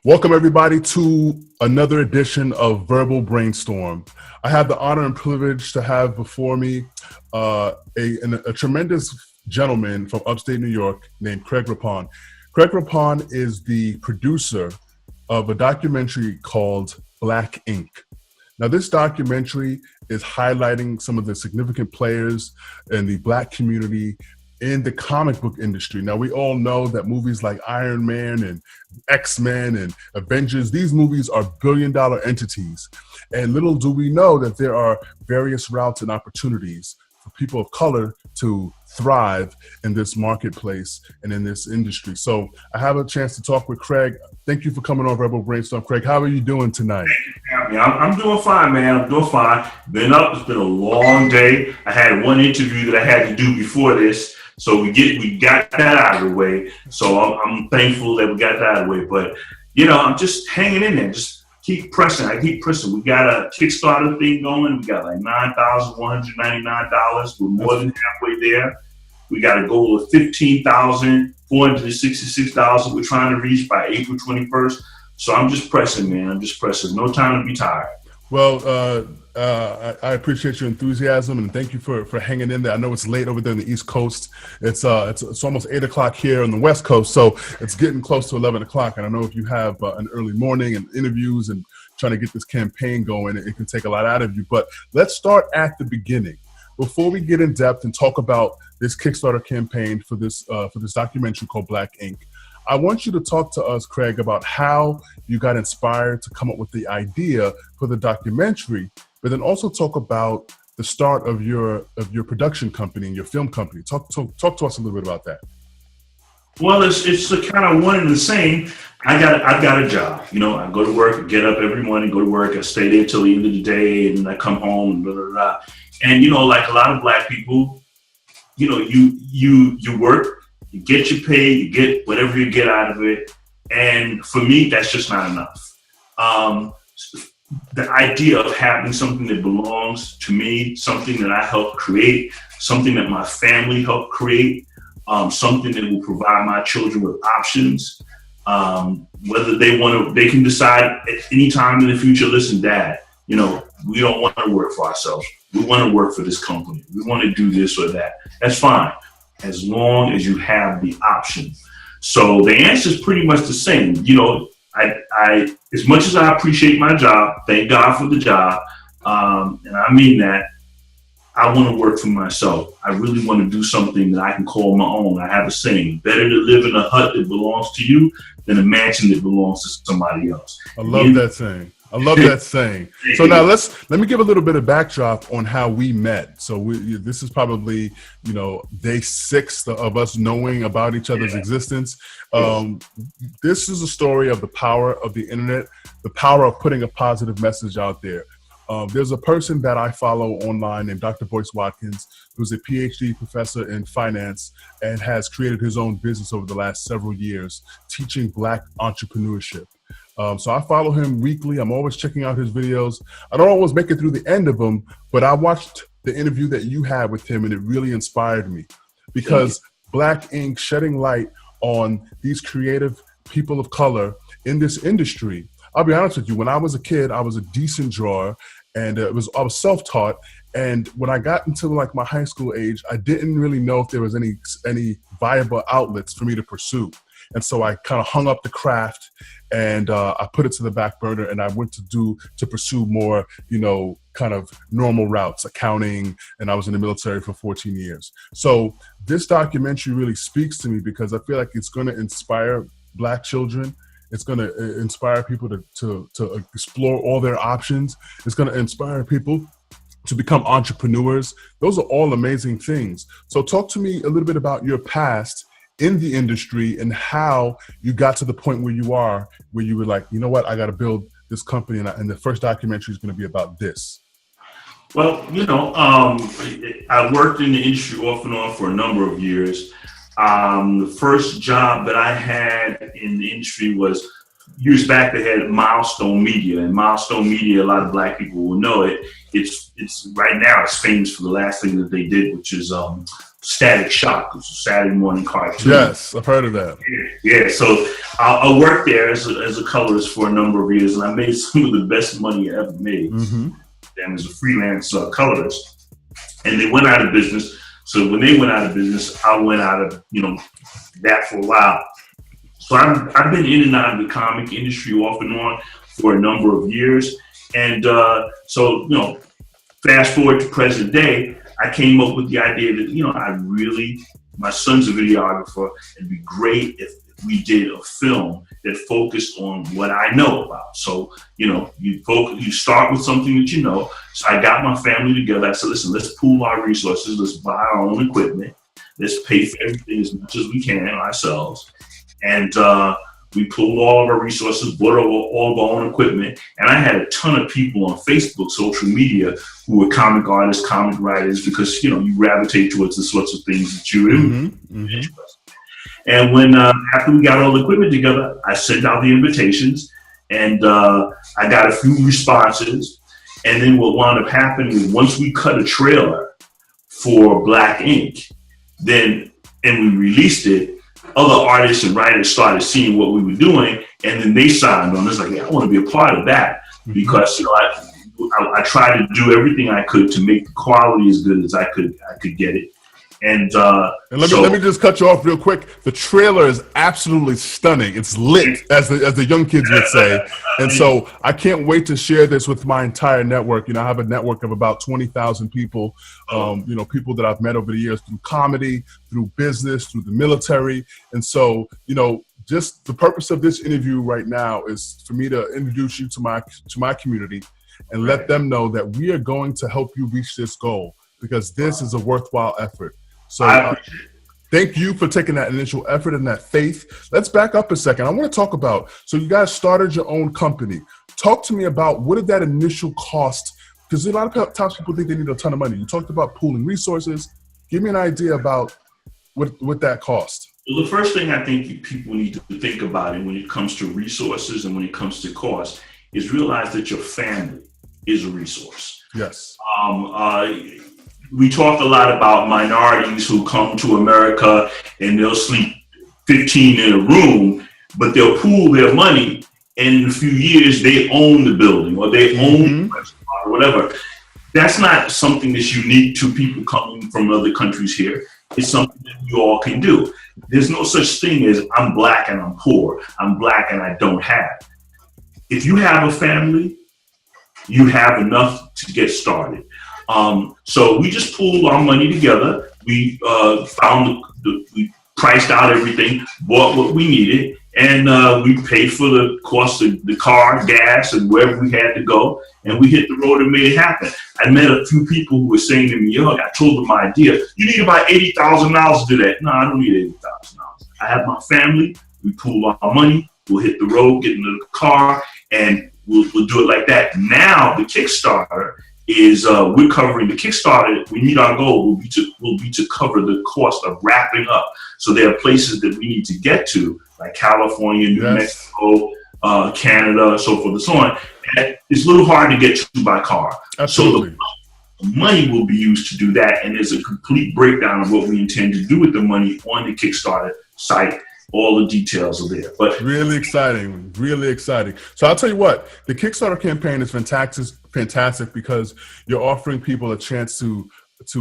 Welcome, everybody, to another edition of Verbal BrainStorm. I have the honor and privilege to have before me a tremendous gentleman from upstate New York named Craig Rippon. Craig Rippon is the producer of a documentary called Black Ink. Now, this documentary is highlighting some of the significant players in the Black community in the comic book industry. Now, we all know that movies like Iron Man and X-Men and Avengers, these movies are billion-dollar entities. And little do we know that there are various routes and opportunities for people of color to thrive in this marketplace and in this industry. So I have a chance to talk with Craig. Thank you for coming on Verbal BrainStorm. Craig, how are you doing tonight? I'm doing fine, man. I'm doing fine. Been up. It's been a long day. I had one interview that I had to do before this. So we got that out of the way. So I'm thankful that we got that out of the way. But, I'm just hanging in there. Just keep pressing. I keep pressing. We got a Kickstarter thing going. We got like $9,199. We're more than halfway there. We got a goal of $15,466 we're trying to reach by April 21st. So I'm just pressing, man. I'm just pressing. No time to be tired. Well, I appreciate your enthusiasm and thank you for hanging in there. I know it's late over there on the East Coast. It's almost 8 o'clock here on the West Coast, so it's getting close to 11 o'clock. And I know if you have an early morning and interviews and trying to get this campaign going, it can take a lot out of you. But let's start at the beginning. Before we get in depth and talk about this Kickstarter campaign for this documentary called Black Ink, I want you to talk to us, Craig, about how you got inspired to come up with the idea for the documentary, but then also talk about the start of your production company and your film company. Talk to us a little bit about that. Well, it's the kind of one and the same. I've got a job. I go to work, get up every morning, go to work, I stay there till the end of the day, and then I come home and blah, blah, blah. And like a lot of Black people, you work. You get your pay, you get whatever you get out of it. And for me, that's just not enough. The idea of having something that belongs to me, something that I helped create, something that my family helped create, something that will provide my children with options, whether they can decide at any time in the future, listen, Dad, we don't want to work for ourselves. We want to work for this company. We want to do this or that. That's fine, as long as you have the option. So the answer is pretty much the same. I as much as I appreciate my job, thank God for the job, and I mean that, I want to work for myself. I really want to do something that I can call my own. I have a saying, better to live in a hut that belongs to you than a mansion that belongs to somebody else. I love that saying. I love that saying. So now let me give a little bit of backdrop on how we met. So this is probably, day 6 of us knowing about each other's existence. This is a story of the power of the internet, the power of putting a positive message out there. There's a person that I follow online named Dr. Boyce Watkins, who's a PhD professor in finance and has created his own business over the last several years, teaching Black entrepreneurship. So I follow him weekly. I'm always checking out his videos. I don't always make it through the end of them, but I watched the interview that you had with him and it really inspired me because Black Ink shedding light on these creative people of color in this industry. I'll be honest with you, when I was a kid, I was a decent drawer and I was self-taught. And when I got into like my high school age, I didn't really know if there was any viable outlets for me to pursue. And so I kind of hung up the craft and I put it to the back burner and I went to pursue more, kind of normal routes, accounting, and I was in the military for 14 years. So this documentary really speaks to me because I feel like it's going to inspire Black children. It's going to inspire people to explore all their options. It's going to inspire people to become entrepreneurs. Those are all amazing things. So talk to me a little bit about your past in the industry and how you got to the point where you are, where you were like, you know what, I got to build this company and the first documentary is going to be about this. Well, I worked in the industry off and on for a number of years. The first job that I had in the industry was years back they had Milestone Media, and Milestone Media, a lot of black people will know it. It's right now it's famous for the last thing that they did, which is Static Shock, which is a Saturday morning cartoon. Yes, I've heard of that. Yeah. So I worked there as a colorist for a number of years, and I made some of the best money I ever made. And as a freelance colorist, and they went out of business. So when they went out of business, I went out of that for a while. So I've been in and out of the comic industry off and on for a number of years, and so fast forward to present day, I came up with the idea that my son's a videographer. It'd be great if we did a film that focused on what I know about. So you start with something that you know. So I got my family together. I said, listen, let's pool our resources. Let's buy our own equipment. Let's pay for everything as much as we can ourselves. And we pooled all of our resources, bought all of our own equipment. And I had a ton of people on Facebook, social media, who were comic artists, comic writers, because, you gravitate towards the sorts of things that you're interested. And when, after we got all the equipment together, I sent out the invitations, and I got a few responses. And then what wound up happening is once we cut a trailer for Black Ink, and we released it, other artists and writers started seeing what we were doing, and then they signed on. It's like, yeah, I want to be a part of that, because I tried to do everything I could to make the quality as good as I could get it. And let me just cut you off real quick. The trailer is absolutely stunning. It's lit, as the young kids would say. And so I can't wait to share this with my entire network. I have a network of about 20,000 people, people that I've met over the years through comedy, through business, through the military. And so, just the purpose of this interview right now is for me to introduce you to my community and let them know that we are going to help you reach this goal, because this is a worthwhile effort. So thank you for taking that initial effort and that faith. Let's back up a second. I want to talk about, so you guys started your own company. Talk to me about, what did that initial cost? Because a lot of times people think they need a ton of money. You talked about pooling resources. Give me an idea about what that cost. Well, the first thing I think people need to think about, and when it comes to resources and when it comes to cost, is realize that your family is a resource. Yes. We talk a lot about minorities who come to America and they'll sleep 15 in a room, but they'll pool their money, and in a few years they own the building or they own the restaurant or whatever. That's not something that's unique to people coming from other countries here. It's something that we all can do. There's no such thing as I'm Black and I'm poor. I'm Black and I don't have. If you have a family, you have enough to get started. So we just pooled our money together. We we priced out everything, bought what we needed, and we paid for the cost of the car, gas, and wherever we had to go, and we hit the road and made it happen. I met a few people who were saying to me, I told them my idea. You need about $80,000 to do that. No, I don't need $80,000. I have my family. We pool our money. We'll hit the road, get into the car, and we'll do it like that. Now the Kickstarter is we're covering the Kickstarter. We meet our goal will be to cover the cost of wrapping up. So there are places that we need to get to, like California, New Mexico, Canada, so forth and so on. And it's a little hard to get to by car. Absolutely. So the money will be used to do that, and there's a complete breakdown of what we intend to do with the money on the Kickstarter site. All the details are there. But really exciting, really exciting. So I'll tell you what, the Kickstarter campaign is fantastic because you're offering people a chance to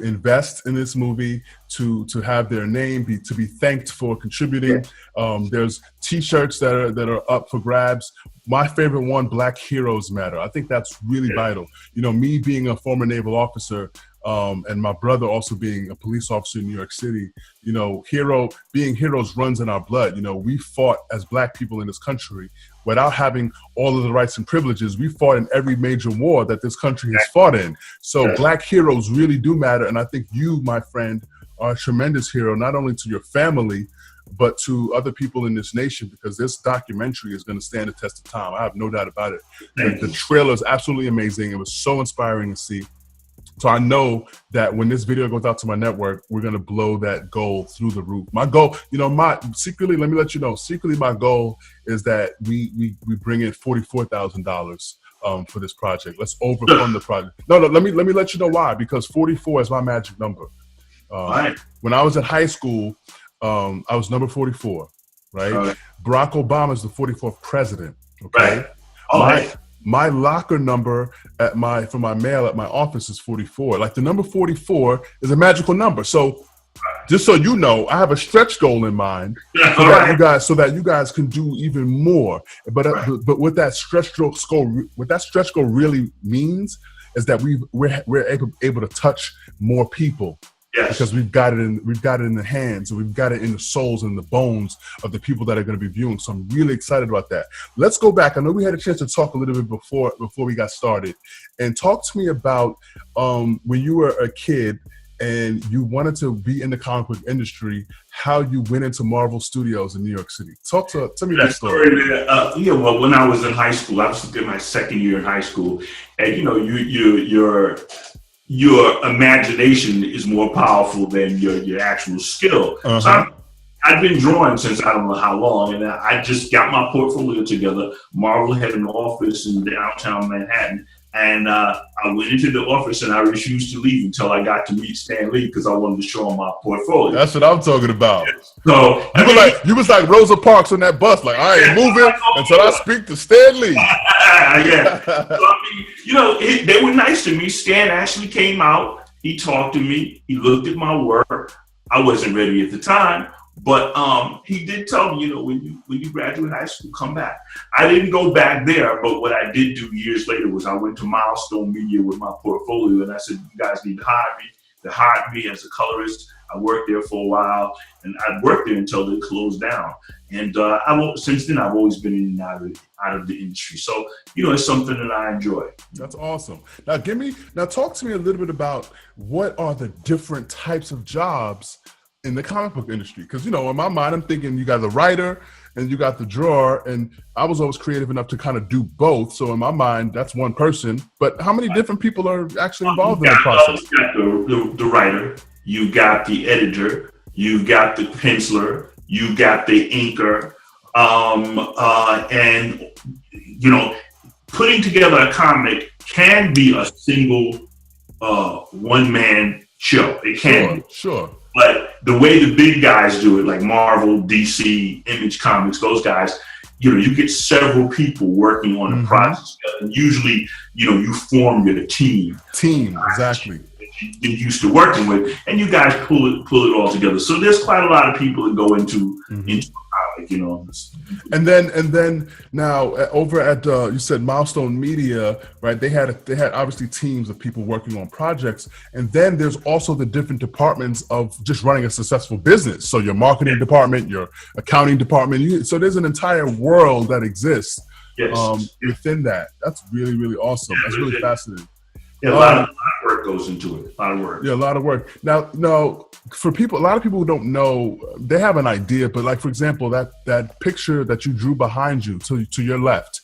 invest in this movie, to have their name to be thanked for contributing. There's T-shirts that are up for grabs. My favorite one, Black Heroes Matter. I think that's really vital. Me being a former naval officer, and my brother also being a police officer in New York City, being heroes runs in our blood. We fought as Black people in this country without having all of the rights and privileges. We fought in every major war that this country has fought in. So Black heroes really do matter. And I think you, my friend, are a tremendous hero, not only to your family, but to other people in this nation, because this documentary is going to stand the test of time. I have no doubt about it. The trailer is absolutely amazing. It was so inspiring to see. So I know that when this video goes out to my network, we're going to blow that goal through the roof. My goal, secretly, let me let you know, secretly my goal is that we bring in $44,000 for this project. Let's overfund the project. No, let me let you know why, because 44 is my magic number. Right. When I was in high school, I was number 44, right? Barack Obama is the 44th president, okay? Right. My locker number for my mail at my office is 44. Like the number 44 is a magical number. So just so you know, I have a stretch goal in mind so that you guys can do even more. But what that stretch goal really means is that we're able to touch more people. Yes. Because we've got it in the hands, and we've got it in the souls and the bones of the people that are going to be viewing. So I'm really excited about that. Let's go back. I know we had a chance to talk a little bit before we got started, and talk to me about when you were a kid and you wanted to be in the comic book industry, how you went into Marvel Studios in New York City. Tell me that story. Well, when I was in high school, I was in my second year in high school, and your imagination is more powerful than your actual skill. So I've been drawing since I don't know how long, and I just got my portfolio together. Marvel had an office in downtown Manhattan, and I went into the office and I refused to leave until I got to meet Stan Lee because I wanted to show him my portfolio. That's what I'm talking about. So you was like Rosa Parks on that bus, like I ain't moving until I speak to Stan Lee. Yeah. So, they were nice to me. Stan actually came out. He talked to me. He looked at my work. I wasn't ready at the time, but he did tell me, when you graduate high school, come back. I didn't go back there, but what I did do years later was I went to Milestone Media with my portfolio, and I said, you guys need to hire me. They hired me as a colorist. I worked there for a while, and I worked there until they closed down. And since then, I've always been in and out of the industry. So, it's something that I enjoy. That's awesome. Now talk to me a little bit about what are the different types of jobs in the comic book industry? Because, in my mind, I'm thinking you got the writer and you got the drawer, and I was always creative enough to kind of do both. So in my mind, that's one person. But how many different people are actually involved in the process? You got the writer, you got the editor, you got the penciler, you got the inker, and putting together a comic can be a single one-man show. It can be. Sure. But the way the big guys do it, like Marvel, DC, Image Comics, those guys, you get several people working on a project together. And usually, you form your team. Exactly. You're used to working with, and you guys pull it all together. So there's quite a lot of people that go into a comic, And then now over at you said Milestone Media, right? They had obviously teams of people working on projects, and then there's also the different departments of just running a successful business. So your marketing department, your accounting department. So there's an entire world that exists within that. That's really, really awesome. That's really fascinating. Yeah, a lot of work goes into it. A lot of work. Yeah, a lot of work. Now, for a lot of people who don't know, they have an idea, but like, for example, that picture that you drew behind you to your left,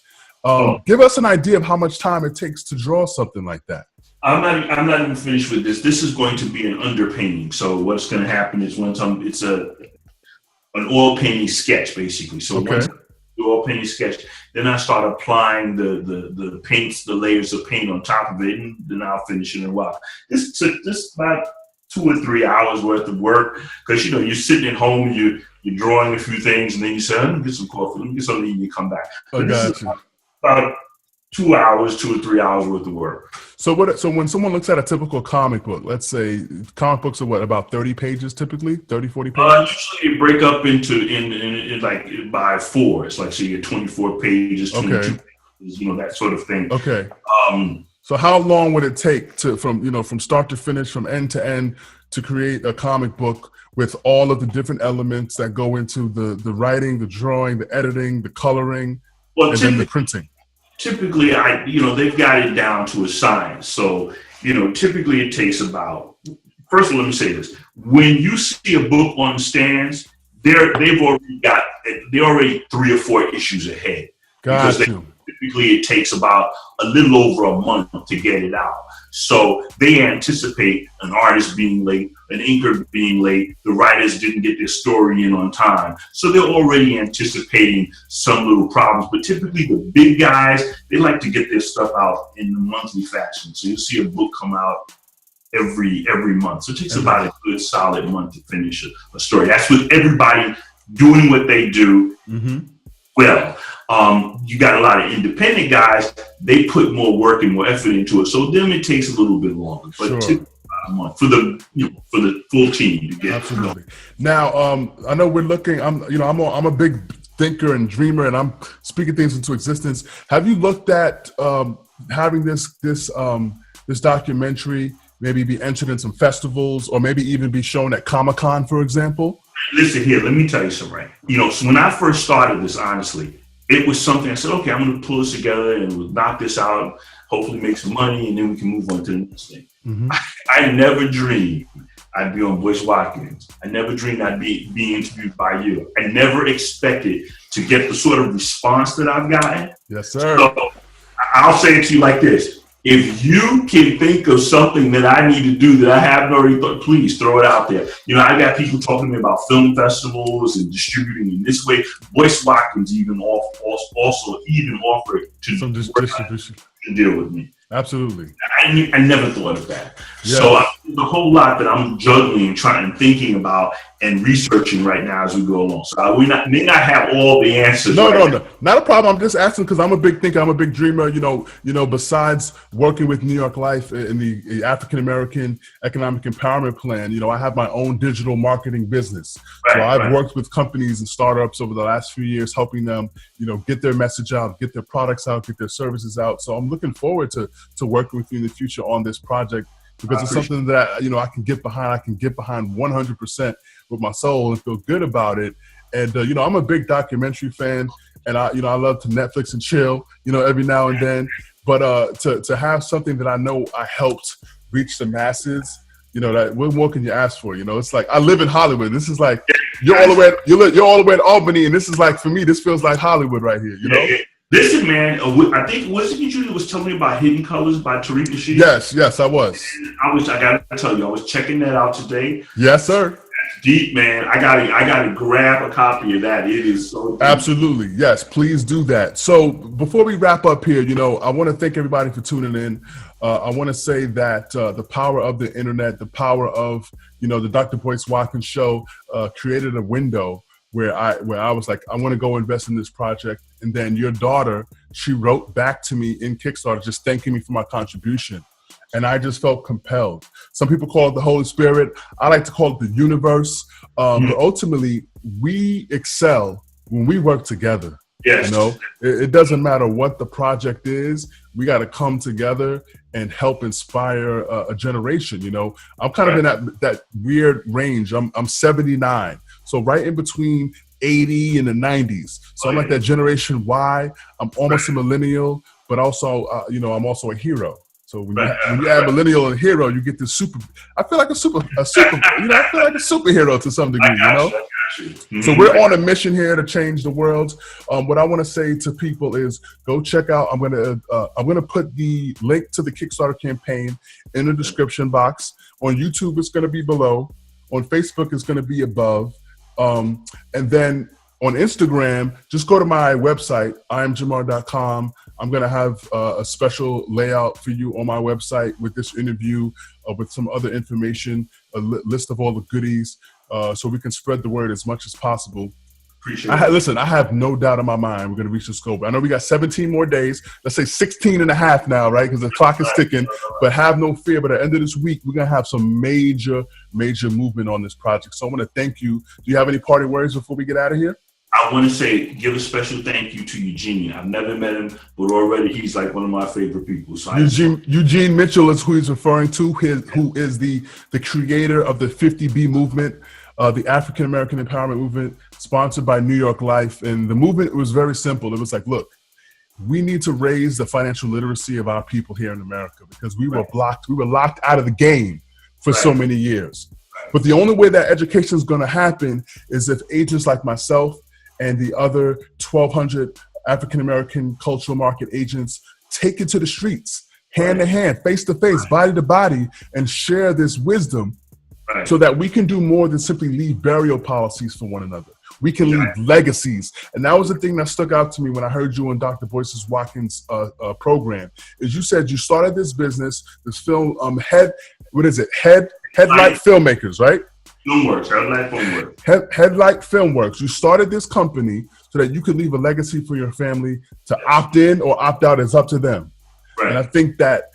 give us an idea of how much time it takes to draw something like that. I'm not even finished with this. This is going to be an underpainting. So what's going to happen is it's an oil painting sketch, basically. So once the oil painting sketch, then I start applying the paints, the layers of paint on top of it, and then I'll finish it in a while. This took about 2 or 3 hours worth of work, because you're sitting at home, you're drawing a few things, and then you say, let me get some coffee, let me get something, and you come back. This is about 2 or 3 hours worth of work. So when someone looks at a typical comic book, let's say comic books are about 30 pages typically, 30, 40 pages? Usually you break up in like by 4. It's like, so you get 24 pages, 22 pages, that sort of thing. Okay. So how long would it take from start to finish, from end to end, to create a comic book with all of the different elements that go into the writing, the drawing, the editing, the coloring, and then the printing? Typically, they've got it down to a science. So, typically it takes about, first of all, let me say this. When you see a book on stands, they're already 3 or 4 issues ahead. Typically it takes about a little over a month to get it out. So they anticipate an artist being late, an inker being late, the writers didn't get their story in on time. So they're already anticipating some little problems. But typically the big guys, they like to get their stuff out in the monthly fashion. So you'll see a book come out every month. So it takes about a good solid month to finish a story. That's with everybody doing what they do well. You got a lot of independent guys, they put more work and more effort into it. So then it takes a little bit longer, but typically about a month for the full team to get. Absolutely. Now, I know we're looking, I'm a big thinker and dreamer, and I'm speaking things into existence. Have you looked at having this documentary maybe be entered in some festivals, or maybe even be shown at Comic-Con, for example? Listen here, let me tell you something, right? So when I first started this, honestly, it was something I said, okay, I'm going to pull this together and we'll knock this out, hopefully make some money, and then we can move on to the next thing. I never dreamed I'd be on Bush Watkins. I never dreamed I'd be interviewed by you. I never expected to get the sort of response that I've gotten. Yes, sir. So I'll say it to you like this. If you can think of something that I need to do that I haven't already thought, please throw it out there. I got people talking to me about film festivals and distributing in this way. Boyce Watkins even also offered to some distribution to deal with me. Absolutely. I never thought of that. Yeah. So there's a whole lot that I'm juggling, thinking about, and researching right now as we go along. So we may not have all the answers. No, not a problem. I'm just asking because I'm a big thinker. I'm a big dreamer. Besides working with New York Life in the African American Economic Empowerment Plan, I have my own digital marketing business. So I've worked with companies and startups over the last few years, helping them, get their message out, get their products out, get their services out. So I'm looking forward to working with you in the future on this project, because it's something that I can get behind. I can get behind 100% with my soul and feel good about it. And I'm a big documentary fan, and I love to Netflix and chill, every now and then. But to have something that I know I helped reach the masses, that what more can you ask for? It's like I live in Hollywood. This is like you're all the way at Albany, and this is like, for me, this feels like Hollywood right here. Listen, man, I think, wasn't it you that was telling me about Hidden Colors by Tariq Nasheed? Yes, I was. I got to tell you, I was checking that out today. Yes, sir. That's deep, man. I gotta grab a copy of that. It is so deep. Absolutely. Yes, please do that. So before we wrap up here, I want to thank everybody for tuning in. I want to say that the power of the internet, the power of, the Dr. Boyce Watkins show created a window where I was like, I want to go invest in this project. And then your daughter, she wrote back to me in Kickstarter just thanking me for my contribution. And I just felt compelled. Some people call it the Holy Spirit. I like to call it the universe. But ultimately, we excel when we work together. Yes. It doesn't matter what the project is. We got to come together and help inspire a generation. I'm kind of in that weird range. I'm 79. So right in between 80 and the 90s. So I'm like that Generation Y. I'm almost a millennial, but also, I'm also a hero. So when you add millennial and hero, you get this super. I feel like I feel like a superhero to some degree. So we're on a mission here to change the world. What I want to say to people is go check out. I'm gonna put the link to the Kickstarter campaign in the description box. On YouTube, it's gonna be below. On Facebook, it's gonna be above. And then on Instagram, just go to my website, IamJaMarr.com. I'm going to have a special layout for you on my website with this interview, with some other information, a list of all the goodies, so we can spread the word as much as possible. Appreciate it. Listen, I have no doubt in my mind we're going to reach the scope. I know we got 17 more days. Let's say 16 and a half now, right? Because the clock is ticking. But have no fear. But at the end of this week, we're going to have some major movement on this project. So I want to thank you. Do you have any party words before we get out of here? I want to give a special thank you to Eugene. I've never met him, but already he's like one of my favorite people. So Eugene Mitchell is who he's referring to, who is the creator of the 50B movement, the African American Empowerment Movement, sponsored by New York Life. And the movement was very simple. It was like, look, we need to raise the financial literacy of our people here in America because we were locked out of the game for so many years. But the only way that education is going to happen is if agents like myself and the other 1,200 African American cultural market agents take it to the streets. hand to hand, face to face, body to body, and share this wisdom so that we can do more than simply leave burial policies for one another. We can leave legacies. And that was the thing that stuck out to me when I heard you on Dr. Boyce's Watkins program, is you said you started this business, this film, Headlight Filmmakers, right? Filmworks, Headlight Filmworks. Headlight Filmworks. You started this company so that you could leave a legacy for your family. To opt in or opt out is up to them. Right. And I think that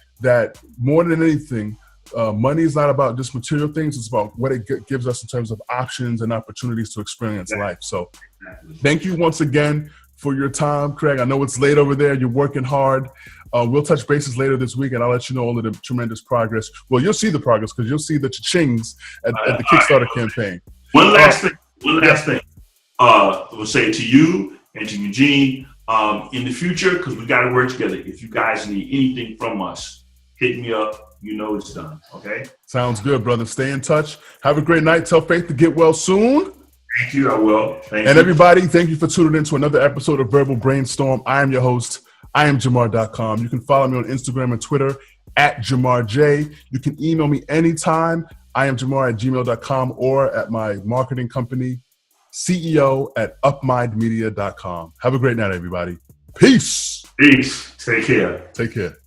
more than anything, money is not about just material things. It's about what it gives us in terms of options and opportunities to experience life. So thank you once again for your time, Craig. I know it's late over there. You're working hard. We'll touch bases later this week, and I'll let you know all of the tremendous progress. Well, you'll see the progress because you'll see the cha-chings at the Kickstarter campaign. One last thing. I will say to you and to Eugene, in the future, because we got to work together. If you guys need anything from us, hit me up. You know it's done. Okay. Sounds good, brother. Stay in touch. Have a great night. Tell Faith to get well soon. Thank you. I will. Thank you. Everybody, thank you for tuning in to another episode of Verbal BrainStorm. I am your host. I am JaMarr.com. You can follow me on Instagram and Twitter at JaMarrJ. You can email me anytime. I am JaMarr@gmail.com or at my marketing company, CEO at UpMind Media.com. Have a great night, everybody. Peace. Peace. Take care. Take care.